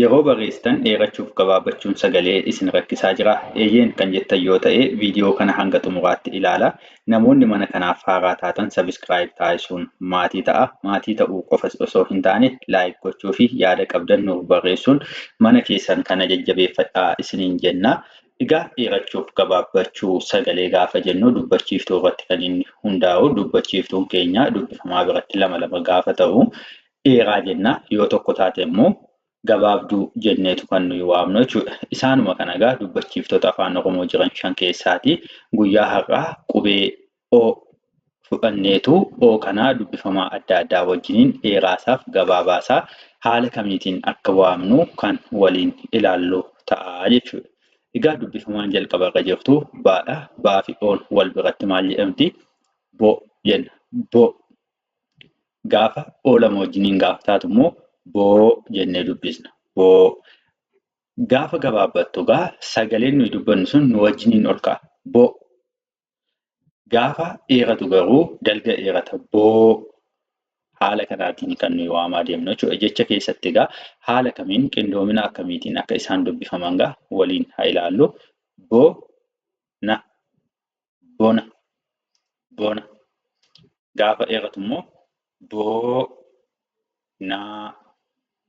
Yeroo barreessitan dheerachuuf gabaabbachuun sagalee isin rakkisaa jira. Eeyyeen kan jettan yoo ta'e viidiyoo kana hanga xumuraatti ilaala. Namoonni mana kanaaf haaraa taatan sabiskiraayib taasisuun maatii ta'a. Maatii ta'uu qofas osoo hin taane laayik gochuu fi yaada qabdan nuuf barreessuun mana keessan kana jajjabeeffadhaa isiniin jenna. Egaa dheerachuuf gabaabbachuu sagalee gaafa jennu dubbachiiftuu irratti kan inni hundaa'u. Dubbachiiftuun keenya dubbifamaa biratti lama gaafa ta'u dheeraa jenna. Yoo tokko taate immoo gabaabduu jenneetu kan nuyi waamnu jechuudha. Isaanuma kana egaa dubbachiiftota afaan Oromoo jiran 5 keessaati. Guyyaa har'aa qubee O fudhanneetu O kanaa dubbifamaa adda addaa wajjiniin dheeraasaaf gabaabaasaa haala kamiitiin akka waamnu kan waliin ilaallu ta'a jechuudha. Egaa dubbifamaan jalqaba irra jirtu baadha. Baa fi Oon wal biratti maal jedhamti? Bo jenna. Bo. Gaafa O lama wajjiniin gaafa taatu immoo boo jennee dubbisna. Boo. Gaafa gabaabbattu egaa sagaleen nuyi dubbannu sun nu wajjiniin ol ka'a. Boo. Gaafa dheeratu garuu dalga dheerata. Boo. Haala kanaatiin kan nuyi waamaa deemnu jechuudha. Jecha keessatti egaa haala kamiin qindoomina akkamiitiin akka isaan dubbifaman egaa waliin haa ilaallu. Boo. Na. Bona. Bona. Gaafa dheeratu immoo boo. Naa.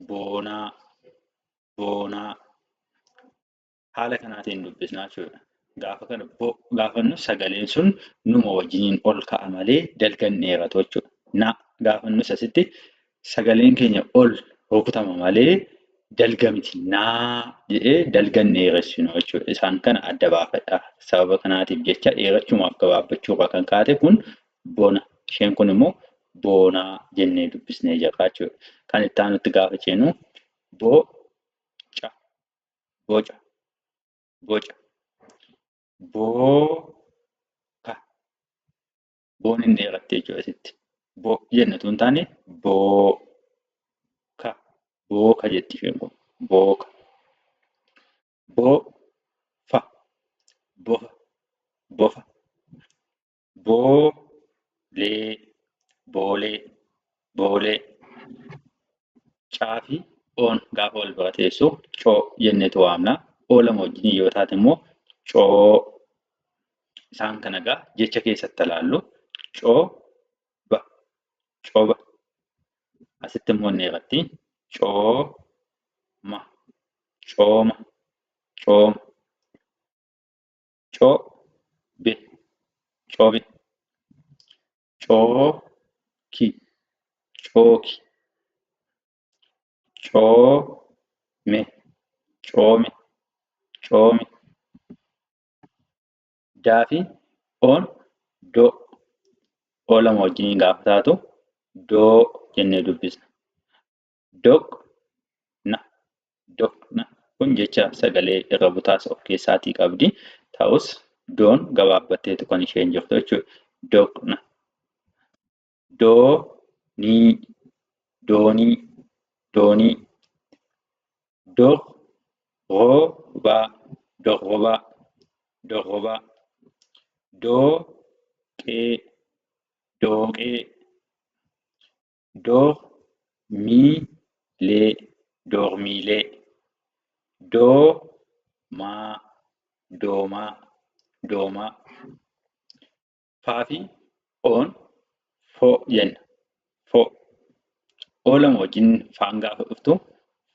Boonaa. Boonaa. Haala kanaatiin dubbisnaa jechuudha. Gaafa kana gaafannu sagaleen sun numa wajjiniin ol ka'a malee dalgan dheeratu jechuudha. Na gaafannus asitti sagaleen keenya ol rukutama malee dalga miti. Naa jedhee dalgan dheeressinu jechuudha. Isaan kana adda baafadhaa. Sababa kanaatiif jecha dheerachuumaaf gabaabbachuurraa kan kaate kun bona. Isheen kun immoo boonaa jennee dubbisnee jirra jechuudha. Kan itti aanutti gaafa ceenu boca. Boca. Boca. Booka. Boon hin dheeratte jechuudha asitti. Bo jennatu hin taane booka. Booka jetti isheen kun. Booka. Bofa. Bofa. Bofa. Boolee. Boolee. Boolee. Caa fi Oon gaafa wal bira teessu coo jenneetu waamna. O lama wajjin yoo taate immoo coo. Isaan kana egaa jecha keessatti ilaallu cooba. Cooba. Asitti immoo inni irratti cooma. Cooma. Cooma. Coobe. Coobe. Cooki. Cooki. Coome. Coome. Coome. Daa fi Oon doo. O lama wajjin gaafa taatu doo jennee dubbisna. Doqna. Doqna. Kun jecha sagalee irra butaas of keessaatii qabdi. Ta'us doon gabaabbatteetu kan isheen jirtu jechuudha. Doqna. Doonii. Doonii. Doonii. Dorrobaa. Dorrobaa. Dorrobaa. Dooqee. Dooqee. Dormiilee. Dormiilee. Doomaa. Doomaa. Doomaa. Faa fi Oon foo jenna. Foo. O lama wajjin faan gaafa dhuftu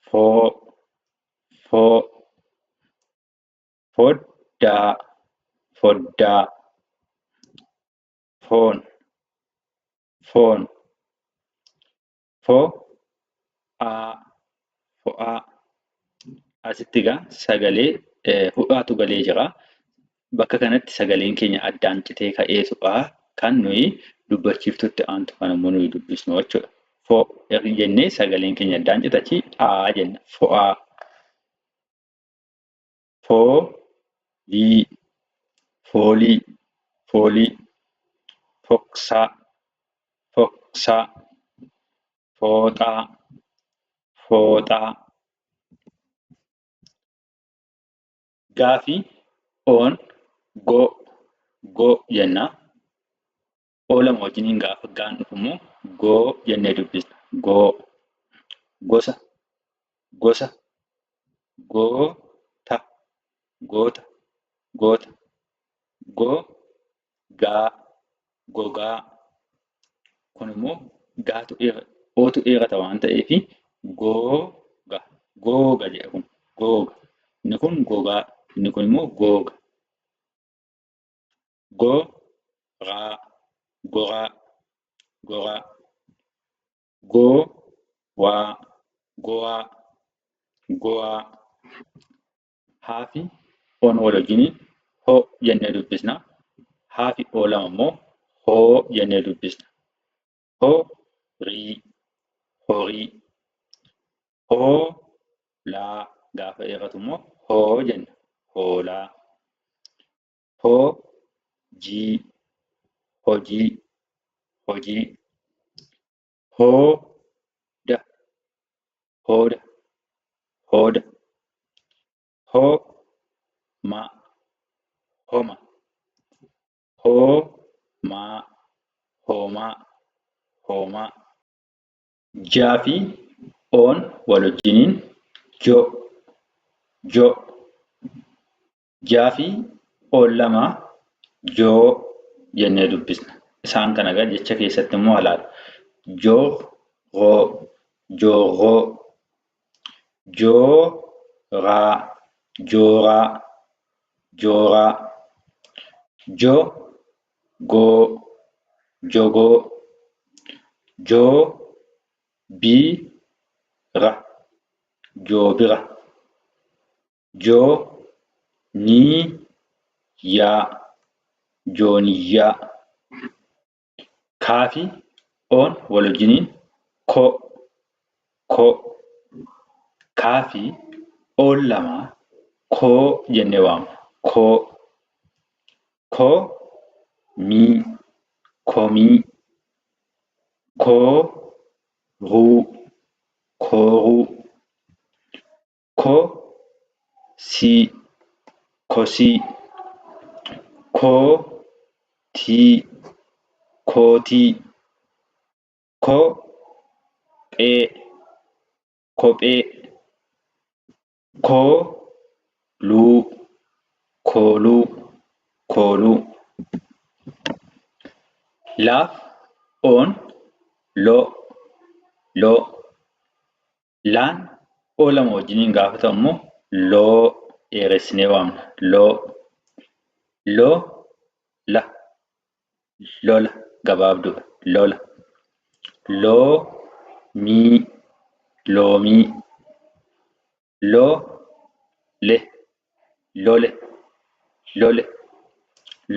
foo. Foo. Foddaa. Foddaa. Foon. Foon. Fo'aa. Fo'aa. Asitti egaa sagalee ho'aatu galee jira. Bakka kanatti sagaleen keenya addaan citee ka'eetudha kan nuyi dubbachiiftutti aantu kan immoo nuyi dubbisnu jechuudha. Fo jennee sagaleen keenya addaan citachi aa jenna. Fo'aa. Foolii. Foolii. Foolii. Foksaa. Foksaa. Fooxaa. Fooxaa. Gaa fi Oon go jenna. O lama wajjiniin gaafa gaan dhufu immoo goo jennee dubbisna. Goo. Gosa. Gosa. goota, goota, goota, gogaa, gogaa. Kun immoo ootu dheerata waan ta'eef googa, googa jedha kun, googa. Inni kun gogaa, inni kun immoo googa. Goraa, goraa, goraa. Gowwaa, gowwaa, gowwaa. Haa fi oon wal wajjiniin ho jennee dubbisna. Haa fi oo lama immoo hoo jennee dubbisna. Horii, horii. Hoolaa gaafa dheeratu immoo hoo jenna. Hoolaa. Hojii, hojii, hojii. Hooda, hooda, hooda. Homa, homa. Hoomaa, hoomaa, hoomaa. Jaa fi oon wal wajjiniin jo, jo. Jaa fi oon lama joo jennee dubbisna. Isaan kana egaa jecha keessatti immoo ilaalla. Jooroo, jooroo. Jooraa, jooraa, jooraa. Jogoo, jogoo. Joobira, joobira. Jooniyyaa, jooniyyaa. Kaa fi oon wal wajjiniin ko, ko. Kaa fi oon lama koo jennee waamna. Koo. Komii, komii. Kooruu, kooruu. Kosii, kosii. Kootii, kootii. Kophee, kophee. Kooluu, kooluu, kooluu. Laaf oon loo, loo. Laan oo lama wajjiniin gaafa ta'u immoo loo dheeressinee waamna. Loo. Lola, lola gabaabduudha. Lola. Loomii, loomii. Lole, lole, lole.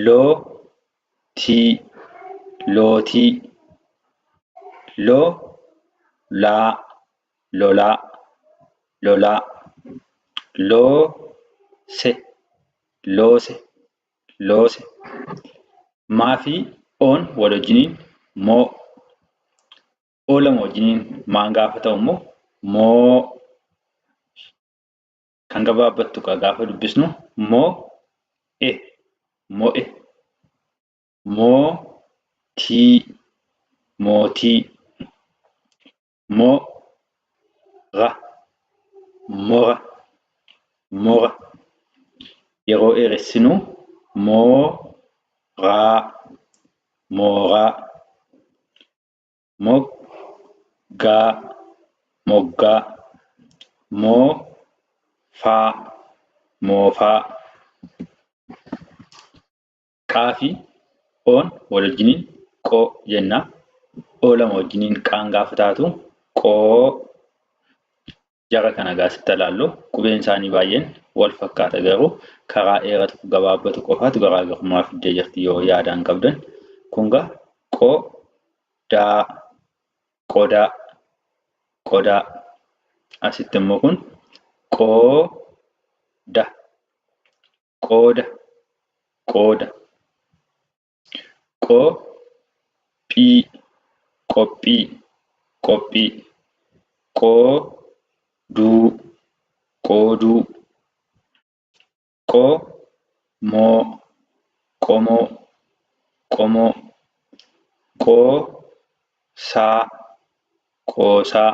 Lootii, lootii. Lolaa, lolaa, lolaa. Loose, loose, loose. Maa fi oon wal wajjiniin moo. Oo lama wajjiniin maan gaafa ta'u immoo moo. Kan gabaabbattu gaafa dubbisnu moo'e, moo'e. Mootii, mootii. Mora, mora, mora. Yeroo dheeressinu mooraa, mooraa. Moggaa, moggaa. Moofaa, moofaa. Qaa fi oon wal wajjiniin qoo jenna. Oo lama wajjiniin qaan gaafa taatu qoo. Jara kana gaasitti ilaallu qubeen isaanii baay'een wal fakkaata garuu karaa dheeratu gabaabbatu qofaatu garaagarummaa fiddee jirti yoo yaadaan qabdan. Kun gaa qodaa, qodaa, qodaa. Asitti immoo kun qooda, qooda, qooda. Qophii, qophii, qophii. Qooduu, qooduu. Qomoo, qomoo, qomoo. Qoosaa, qoosaa.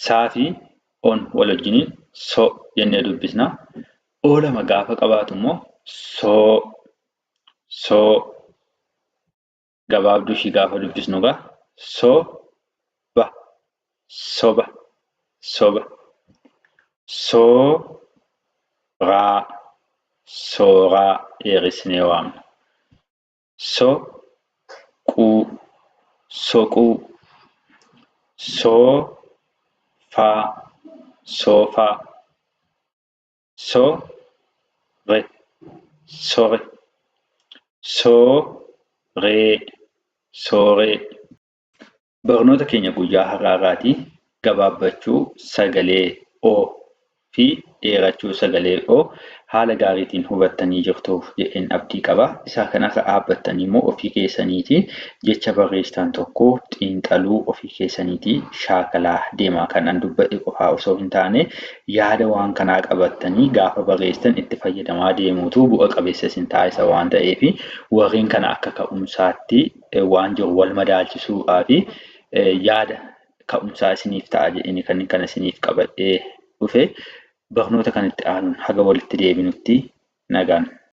Saa fi on wal wajjiniin so jennee dubbisna. O lama gaafa qabaatu immoo soo gabaabduu ishii gaafa dubbisnu egaa soba sooraa dheeressinee waamna. soquu soofaa sore sooree. Barnoota keenya guyyaa har'aatii gabaabbachuu sagalee O fi dheerachuu sagalee O haala gaariitiin hubattanii jirtuuf jedheen abdii qaba. Isaa kana akka dhaabbattanii immoo ofii keessaniitii jecha barreessitan tokko xiinxaluu ofii keessaniitii shaakalaa deemaa. Kan dubbadhe qofaa osoo hin taane yaada waan kanaa qabattanii gaafa barreessitan itti fayyadamaa deemuutu bu'a qabeessa isin taasisa waan ta'eef warreen kana akka ka'umsaatti waan jiru wal madaalchisuudhaa fi yaada ka'umsaa isiniif ta'a jedhanii kan isiniif qabadhee dhufe. Barnoota kanatti aanuun haga walitti deebinutti nagaan.